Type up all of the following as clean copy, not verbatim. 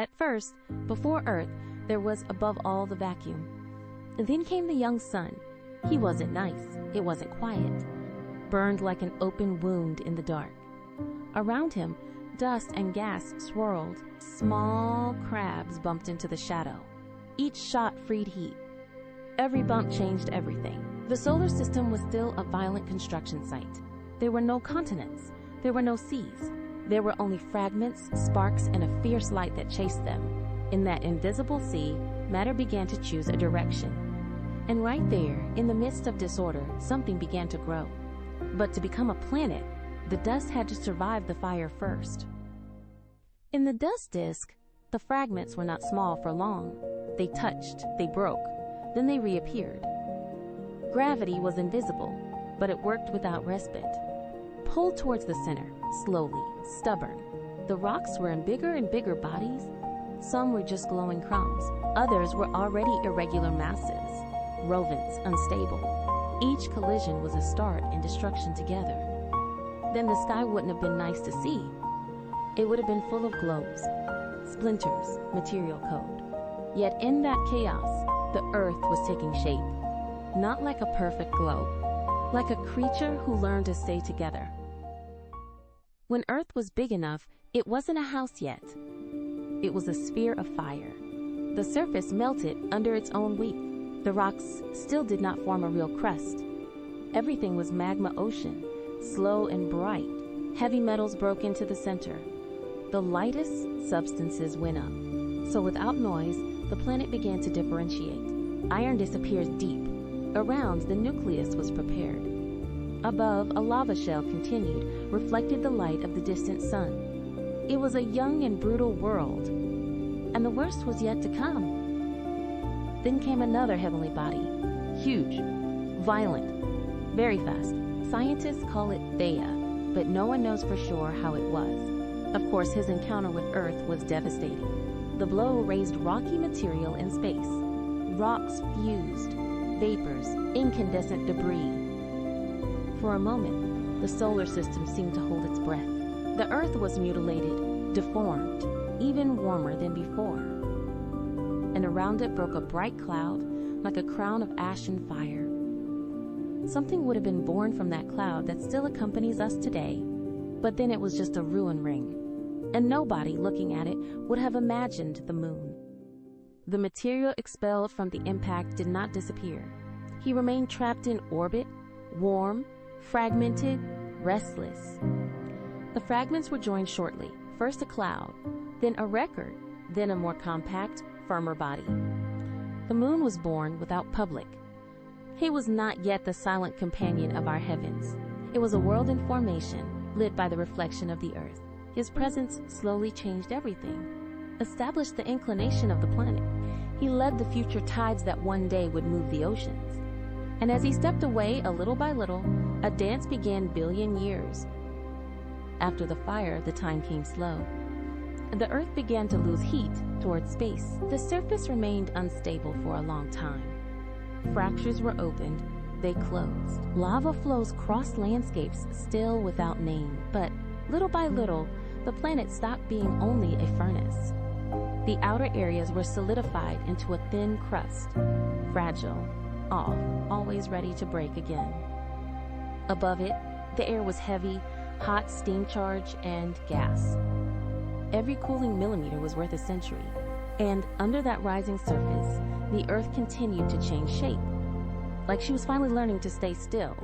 At first, before Earth, there was above all the vacuum. Then came the young sun. He wasn't nice. It wasn't quiet. Burned like an open wound in the dark. Around him, dust and gas swirled. Small crabs bumped into the shadow. Each shot freed heat. Every bump changed everything. The solar system was still a violent construction site. There were no continents. There were no seas. There were only fragments, sparks, and a fierce light that chased them. In that invisible sea, matter began to choose a direction. And right there, in the midst of disorder, something began to grow. But to become a planet, the dust had to survive the fire first. In the dust disk, the fragments were not small for long. They touched, they broke, then they reappeared. Gravity was invisible, but it worked without respite. Pulled towards the center, slowly, stubborn. The rocks were in bigger and bigger bodies. Some were just glowing crumbs. Others were already irregular masses, rovents, unstable. Each collision was a start in destruction together. Then the sky wouldn't have been nice to see. It would have been full of globes, splinters, material code. Yet in that chaos, the earth was taking shape. Not like a perfect globe, like a creature who learned to stay together. When Earth was big enough, it wasn't a house yet. It was a sphere of fire. The surface melted under its own weight. The rocks still did not form a real crust. Everything was magma ocean, slow and bright. Heavy metals broke into the center. The lightest substances went up. So without noise, the planet began to differentiate. Iron disappeared deep. Around, the nucleus was prepared. Above, a lava shell continued, reflected the light of the distant sun. It was a young and brutal world, and the worst was yet to come. Then came another heavenly body, huge, violent, very fast. Scientists call it Theia, but no one knows for sure how it was. Of course, his encounter with Earth was devastating. The blow raised rocky material in space. Rocks fused, vapors, incandescent debris. For a moment, the solar system seemed to hold its breath. The Earth was mutilated, deformed, even warmer than before. And around it broke a bright cloud, like a crown of ash and fire. Something would have been born from that cloud that still accompanies us today, but then it was just a ruin ring. And nobody looking at it would have imagined the moon. The material expelled from the impact did not disappear. He remained trapped in orbit, warm, fragmented, restless. The fragments were joined shortly, first a cloud, then a record, then a more compact, firmer body. The moon was born without public. He was not yet the silent companion of our heavens. It was a world in formation, lit by the reflection of the earth. His presence slowly changed everything, established the inclination of the planet. He led the future tides that one day would move the oceans. And as he stepped away a little by little, a dance began billion years. After the fire, the time came slow. The earth began to lose heat towards space. The surface remained unstable for a long time. Fractures were opened, they closed. Lava flows crossed landscapes still without name, but little by little, the planet stopped being only a furnace. The outer areas were solidified into a thin crust, fragile, off, always ready to break again. Above it, the air was heavy, hot steam charge and gas. Every cooling millimeter was worth a century. And under that rising surface, the earth continued to change shape, like she was finally learning to stay still.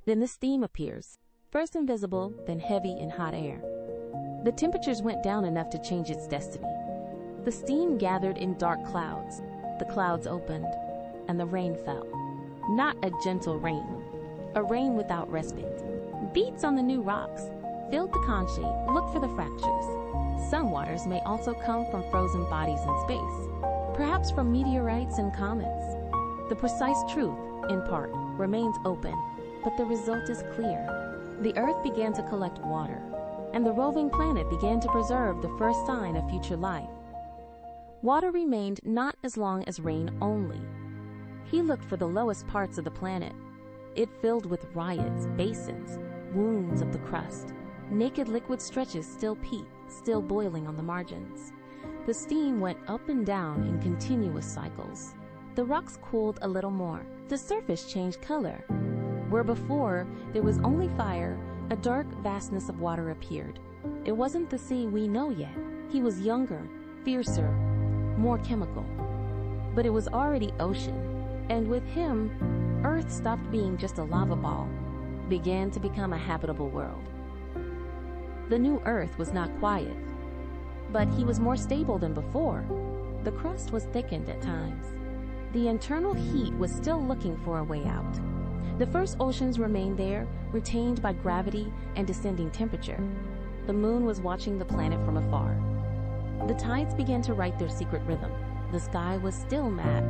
Then the steam appears, first invisible, then heavy in hot air. The temperatures went down enough to change its destiny. The steam gathered in dark clouds. The clouds opened, and the rain fell. Not a gentle rain, a rain without respite. Beats on the new rocks filled the conche. Look for the fractures. Some waters may also come from frozen bodies in space, perhaps from meteorites and comets. The precise truth, in part, remains open, but the result is clear. The Earth began to collect water, and the roving planet began to preserve the first sign of future life. Water remained not as long as rain only. He looked for the lowest parts of the planet. It filled with riots, basins, wounds of the crust. Naked liquid stretches still peep, still boiling on the margins. The steam went up and down in continuous cycles. The rocks cooled a little more. The surface changed color. Where before there was only fire, a dark vastness of water appeared. It wasn't the sea we know yet. He was younger, fiercer, more chemical. But it was already ocean, and with him, Earth stopped being just a lava ball, began to become a habitable world. The new Earth was not quiet, but he was more stable than before. The crust was thickened at times. The internal heat was still looking for a way out. The first oceans remained there, retained by gravity and descending temperature. The moon was watching the planet from afar. The tides began to write their secret rhythm. The sky was still mad.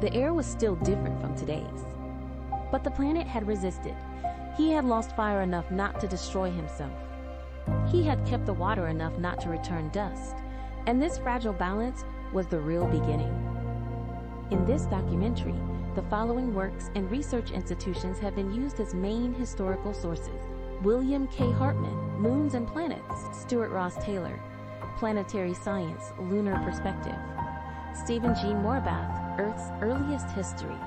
The air was still different from today's. But the planet had resisted. He had lost fire enough not to destroy himself. He had kept the water enough not to return dust. And this fragile balance was the real beginning. In this documentary, the following works and research institutions have been used as main historical sources: William K. Hartman, Moons and Planets; Stuart Ross Taylor, Planetary Science, Lunar Perspective; Stephen G. Morbath, Earth's Earliest History;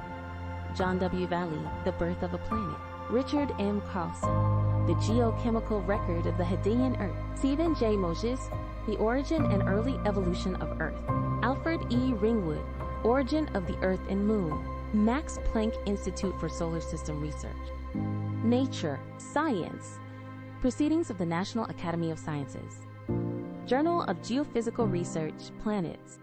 John W. Valley, The Birth of a Planet; Richard M. Carlson, The Geochemical Record of the Hadean Earth; Stephen J. Moses, The Origin and Early Evolution of Earth; Alfred E. Ringwood, Origin of the Earth and Moon; Max Planck Institute for Solar System Research; Nature, Science, Proceedings of the National Academy of Sciences; Journal of Geophysical Research, Planets,